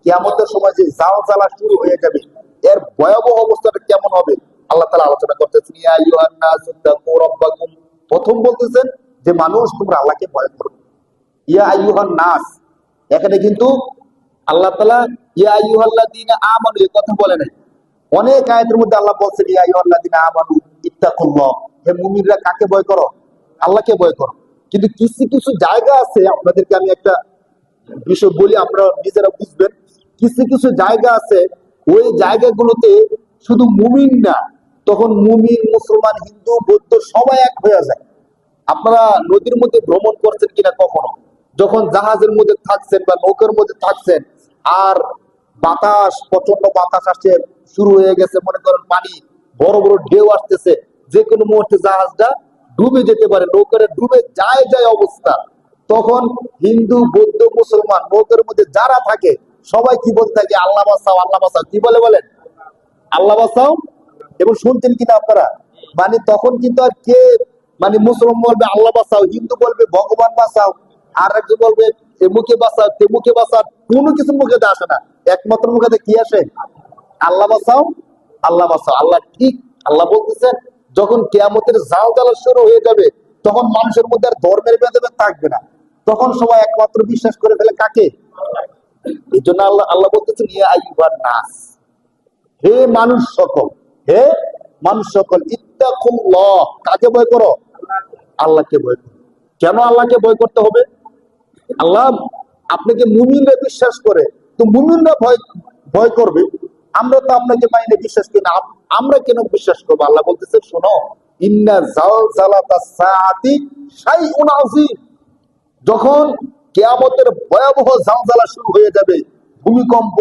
কিয়ামতের সময় যে জালজালা শুরু হয়ে যাবে, এর ভয়াবহ অবস্থাটা কেমন হবে আল্লাহ তাআলা আলোচনা করতেছেন। ইয়া আইয়ুহান নাসু তাকু রাব্বাকুম, প্রথম বলতেছেন যে মানুষ তোমরা আল্লাহকে ভয় করো। ইয়া আইয়ুহান নাস, এখানে কিন্তু আল্লাহ তাআলা ইয়া আইয়ুহাল্লাযীনা আমানু এই কথা বলে নাই। অনেক আয়াতের মধ্যে আল্লাহ বলছেন ইয়া আইয়ুহাল্লাযীনা আমানু ইত্তাকুল্লাহ, হে মুমিনরা কাকে ভয় করো? আল্লাহকে ভয় করো। কিন্তু কিছু কিছু জায়গা আছে, আপনাদেরকে আমি একটা বিষয় বলি, আপনারা নিজেরা বুঝবেন। কিছু কিছু জায়গা আছে, ওই জায়গাগুলোতে শুধু মুমিন না, তখন মুমিন, মুসলমান, হিন্দু, বৌদ্ধ সবাই এক হয়ে যায়। আপনারা নদীর মধ্যে ভ্রমণ করছেন কিনা কখনো? যখন জাহাজের মধ্যে থাকছেন বা নৌকার মধ্যে থাকছেন, আর বাতাস, প্রচন্ড বাতাস আসছে, শুরু হয়ে গেছে, মনে করেন পানি, বড় বড় ঢেউ আসতেছে, যে কোনো মুহূর্তে জাহাজটা ডুবে যেতে পারে, নৌকাটা ডুবে যায় যায় অবস্থা। তখন হিন্দু, বৌদ্ধ, মুসলমান নৌকার মধ্যে যারা থাকে সবাই কি বলতে থাকে? আল্লাহ বাঁচাও, আল্লাহ বাঁচাও। কি বলে বলেন? আল্লাহ বাঁচাও। এবং শুনছেন কিনা আপনারা? মানে তখন কিন্তু আর কে, মানে মুসলমান বলবে আল্লাহ বাঁচাও, হিন্দু বলবে ভগবান বাঁচাও, আর একজন বলবে মুখে বাঁচাও, মুখে বাঁচাও, কোনো কিছু মুখে আসে না। একমাত্র মুখে কি আসে? আল্লাহ বাঁচাও, আল্লাহ বাঁচাও। আল্লাহ ঠিক, আল্লাহ বলতেছেন যখন কিয়ামতের জালজালা শুরু হয়ে যাবে, তখন মানুষের মধ্যে আর ধর্মের ভেদাভেদ থাকবে না। তখন সবাই একমাত্র বিশ্বাস করে ফেলে কাকে? এই জন্য আল্লাহ আল্লাহ বলতেছেন ইয়া আইয়ুহান নাস, হে মানুষ সকল, হে মানুষ সকল, ইত্তাকুল্লাহ, কাকে ভয় করো? আল্লাহকে ভয় করো। কেন আল্লাহকে ভয় করতে হবে? আল্লাহ আপনাকে মুমিনরা বিশ্বাস করে, তো মুমিনরা ভয় ভয় করবে। আমরা তো আপনাকে মাইনে বিশ্বাস করি না, আমরা কেন বিশ্বাস করবো? আল্লাহ বলতেছে শোনো, ইন্না জালজালাতাস সাআতি শাইউন আযীম, যখন কিয়ামতের ভয়াবহ জালজালা শুরু হয়ে যাবে, ভূমিকম্প,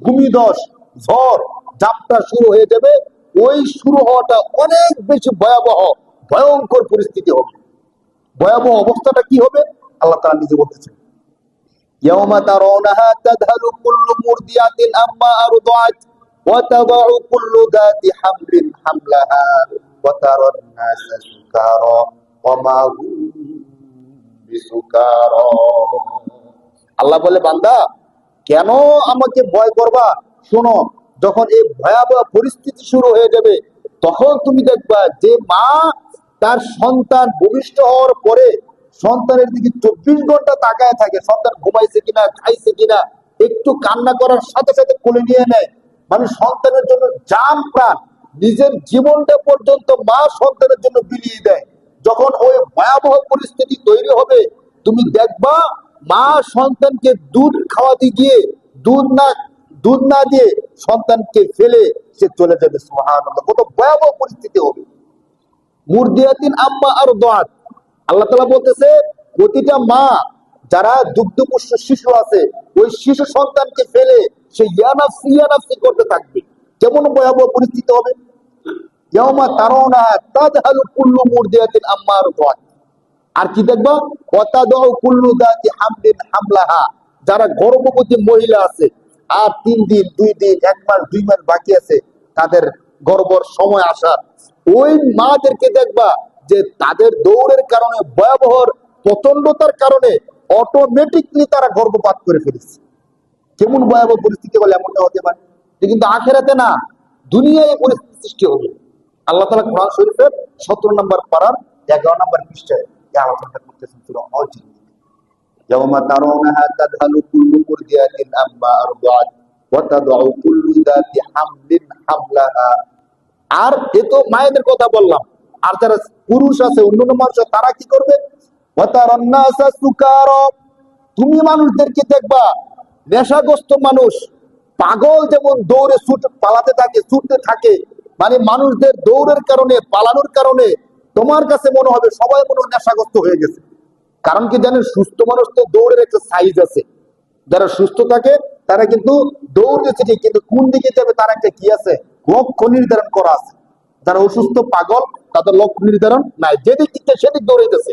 ভূমিধস, ঝড় ঝাপটা শুরু হয়ে যাবে, ওই শুরু হওয়াটা অনেক বেশি ভয়াবহ, ভয়ঙ্কর পরিস্থিতি হবে। ভয়াবহ অবস্থাটা কি হবে আল্লাহ তাআলা নিজে বলতেছেন, ইয়াওমা তারাউনাহা তাযহালু কুল্লু মুরদিয়াতিন আম্মা আরদাআত ওয়া তাদাউ কুল্লু যাতি হামলিন হামলাহা ওয়া তারান নাসা সুকারা ওয়া মা হুম বিসুকারা। আল্লাহ বলে বান্দা কেন আমাকে ভয় করবা? শোনো, যখন এই ভয়াবহ পরিস্থিতি শুরু হয়ে যাবে, তখন তুমি দেখবা যে মা তার সন্তান ভূমিষ্ঠ হওয়ার পরে সন্তানের দিকে 24 ঘন্টা তাকায় থাকে, সন্তান ঘুমাইছে কিনা, খাইছে কিনা, একটু কান্না করার সাথে সাথে কোলে নিয়ে নেয়। মানে সন্তানের জন্য জান প্রাণ, নিজের জীবনটা পর্যন্ত মা সন্তানের জন্য বিলিয়ে দেয়। যখন ওই ভয়াবহ পরিস্থিতি তৈরি হবে, তুমি দেখবা মা সন্তানকে দুধ খাওয়াতে গিয়ে দুধ না দিয়ে সন্তানকে ফেলে সে চলে যাবে। সুবহানাল্লাহ, কত ভয়াবহ পরিস্থিতি হবে। মুরদিয়াতিন আম্মা আরদাআত, আল্লাহ তাআলা বলতেছে প্রতিটা মা যারা দুগ্ধপুষ্ট শিশু আছে, ওই শিশু সন্তানকে ফেলে সে ইয়া নাফসি করতে থাকবে। কেমন ভয়াবহ পরিস্থিতি হবে? ইয়াওমা তারাউনাহা তাযহালু কুল্লু মুরদিয়াতিন আম্মা আরদাআত, আর কি দেখবা? ওয়া তাদাউ কুল্লু যাতি হামলিন হামলাহা, যারা গর্ভবতী মহিলা আছে, আর 3 দিন 2 দিন 1 মাস 2 মাস বাকি আছে তাদের গর্ভর সময় আসার, ওই মাদেরকে দেখবা যে তাদের দৌড়ের কারণে, ভয়াবহ প্রচন্ডতার কারণে অটোমেটিকলি তারা গর্ভপাত করে ফেলেছে। কেমন ভয়াবহ পরিস্থিতি হলে এমনটা হতে পারে? কিন্তু আখেরাতে না, দুনিয়ায় এই পরিস্থিতি সৃষ্টি হবে। আল্লাহ তাআলা কোরআন শরীফের 17 নম্বর পারার 11 নম্বর পৃষ্ঠায় এই আলোচনাটা করতেছেন সূরা আল-জিন। ইয়াওমা তারাউনাহা তাযহালু কুল্লু মুরদিয়াতিন আম্মা আরদাআত ওয়া তাদাউ কুল্লু যাতি হামলিন হামলাহা। আর এ তো মায়েদের কথা বললাম, আর যারা পুরুষ আছে, অন্যান্য মানুষ, তারা কি করবে? ওয়া তারান নাসা সুকারা, তুমি মানুষদেরকে দেখবা নেশাগ্রস্ত মানুষ, পাগল যেমন দৌড়ে পালাতে থাকে, ছুটতে থাকে, মানে মানুষদের দৌড়ের কারণে, পালানোর কারণে তোমার কাছে মনে হবে সবাই মনে হয় নেশাগ্রস্ত হয়ে গেছে। কারণ কি জানেন? সুস্থ মানুষ তো দৌড়ের একটা সাইজ আছে। যারা সুস্থ থাকে তারা কিন্তু দৌড়তেছে ঠিক, কিন্তু কোন দিকে যাবে তার একটা কি আছে, লক্ষ্য নির্ধারণ করা আছে। যারা অসুস্থ পাগল তাদের লক্ষ্য নির্ধারণ নাই, যেদিক দিচ্ছে সেদিক দৌড়াইতেছে।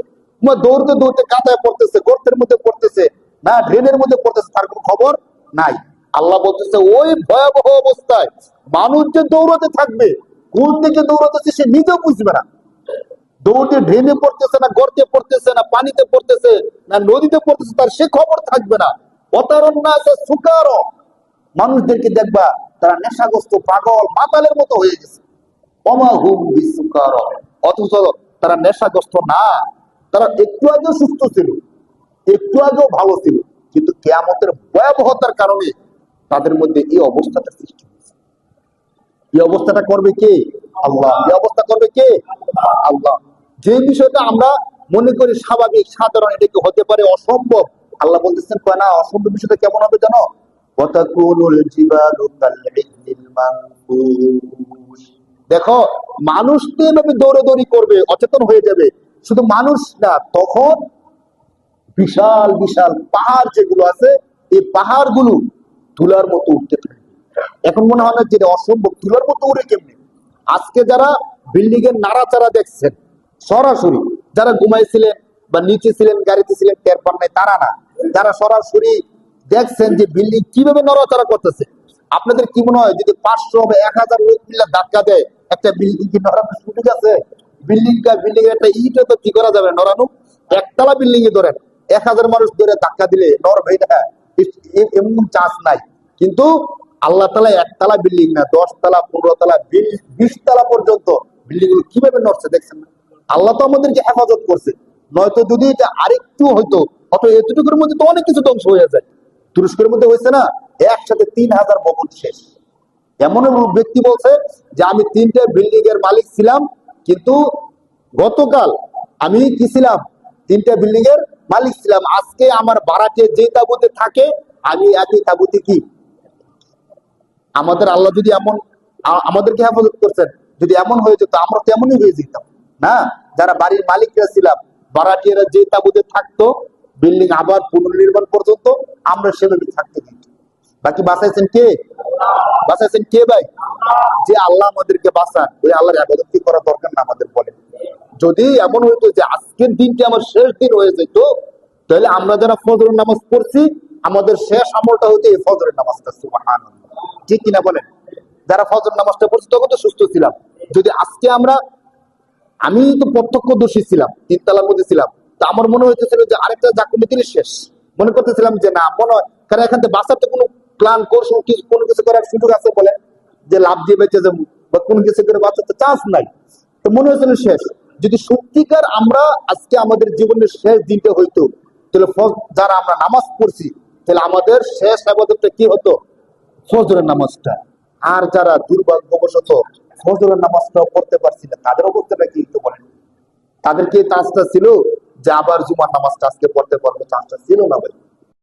দৌড়তে দৌড়তে কাঁটায় পড়তেছে, গর্তের মধ্যে পড়তেছে, না ড্রেনের মধ্যে পড়তেছে, তার কোনো খবর নাই। আল্লাহ বলতেছে ওই ভয়াবহ অবস্থায় মানুষ যে দৌড়াতে থাকবে, কোন দিকে দৌড়াতেছে সে নিজেও বুঝবে না। দৌড়ে ড্রেনে পড়তেছে না, গর্তে পড়তেছে না, পানিতে পড়তেছে না, নদীতে পড়তেছে, তার সে খবর থাকবে না। অতারণ্য আছে সুকার, মানুষদেরকে দেখবা তারা নেশাগ্রস্ত পাগল মাতালের মতো হয়ে গেছে। অথচ তারা নেশাগ্রস্ত না, তারা একটু আগেও সুস্থ ছিল, একটু আগেও ভালো ছিল, কিন্তু কিয়ামতের ভয়াবহতার কারণে তাদের মধ্যে এই অবস্থাটা সৃষ্টি হয়েছে। এই অবস্থাটা করবে কে? আল্লাহ। এই অবস্থা করবে কে? আল্লাহ। যে বিষয়টা আমরা মনে করি স্বাভাবিক সাধারণ, এটা কি হতে পারে অসম্ভব? আল্লাহ বলতেছেন না, অসম্ভব বিষয়টা কেমন হবে জানো? দেখো, মানুষ তো এভাবে দৌড়াদৌড়ি করবে, অচেতন হয়ে যাবে। শুধু মানুষ না, তখন বিশাল বিশাল পাহাড় যেগুলো আছে, এই পাহাড় গুলো তুলার মতো উঠতে থাকে। এখন মনে হয় না যে অসম্ভব, তুলার মতো উড়ে কেমনি? আজকে যারা বিল্ডিং এর নাড়াচাড়া দেখছেন সরাসরি, যারা ঘুমাইছিলেন বা নিচে ছিলেন, গাড়িতে ছিলেন, টের পান নাই, তারা না, যারা সরাসরি দেখছেন যে বিল্ডিং কিভাবে নড়াচড়া করতেছে, আপনাদের কি মনে হয় যদি 500 বা 1000 লোক মিলে ধাক্কা দেয় একটা বিল্ডিং কি নড়ানোর সুযোগ আছে? বিল্ডিং এর একটা ইটও তো কি করা যাবে নড়ানো? একতলা বিল্ডিং এ ধরেন 1000 মানুষ ধরে ধাক্কা দিলে নড়বে, এটা এমন চান্স নাই। কিন্তু আল্লাহ তালা একতলা বিল্ডিং না, 10 তলা, 15 তলা, 20 তলা পর্যন্ত বিল্ডিং গুলো কিভাবে নড়ছে দেখছেন না? আল্লাহ তো আমাদেরকে হেফাজত করছে, নয়তো যদি এটা আরেকটু হইতো, অত এতটুকুর মধ্যে তো অনেক কিছু ধ্বংস হয়ে যায়। তুরস্কের মধ্যে হয়েছে না, একসাথে 3000 ভবন শেষ। এমন ব্যক্তি বলছে যে আমি 3টে বিল্ডিং এর মালিক ছিলাম, কিন্তু গতকাল আমি কি ছিলাম? 3টে বিল্ডিং এর মালিক ছিলাম। আজকে আমার ভাড়াটে যে তাঁবুতে থাকে, আমি একই তাঁবুতে কি? আমাদের আল্লাহ যদি এমন আমাদেরকে হেফাজত করছেন, যদি এমন হয়ে যেত আমরা তো এমনই হয়ে যেতাম না? যারা বাড়ির মালিকরা ছিলাম, ভাড়াটিয়ারা যে তাঁবুতে থাকতো বিল্ডিং আবার পুনর্নির্মাণ পর্যন্ত, আমরা সেভাবে থাকতে দিত। বাকি বাঁচাইছেন কে? বাঁচাইছেন কে ভাই? যে আল্লাহ আমাদেরকে বাঁচান, ওই আল্লাহর ইবাদত কি করা দরকার না আমাদের? বলেন, যদি এমন হইতো যে আজকের দিনটি আমার শেষ দিন হয়ে যেত, তাহলে আমরা যারা ফজরের নামাজ পড়ছি, আমাদের শেষ আমলটা হইতো এই ফজরের নামাজটা। সুবহানাল্লাহ, ঠিক কিনা বলেন? যারা ফজর নামাজটা পড়ছি তখন তো সুস্থ ছিলাম। যদি আজকে আমি তো প্রত্যক্ষদর্শী ছিলাম, 3 তলার মধ্যে ছিলাম, তা আমার মনে হইতেছিল যে আরেকটা জাকুমি দিলে শেষ, মনে করতেছিলাম যে না, মনে হয়, কারণ এখান থেকে বাঁচাতে কোনো প্ল্যান করছো, কোনো কিছু করার সুযোগ আছে বলে যে লাভ দিয়ে বেঁচে যাবো বা কোনো কিছু করে বাঁচাতে চান্স নাই, তো মনে হয়েছিল শেষ। যদি সত্যিকার আমরা আজকে আমাদের জীবনের শেষ দিনটা হইতো, তাহলে যারা আমরা নামাজ পড়ছি, তাহলে আমাদের শেষ ইবাদতটা কি হতো? ফজরের নামাজটা। আর যারা দুর্ভাগ্যবশত ফজরের নামাজটাও পড়তে পারছি না, তাদের অবস্থাটা কি একটু বলেন? তাদেরকে চান্সটা ছিল যে আবার জুমার নামাজটা আজকে পড়তে পারবো, চান্সটা ছিল না ভাই।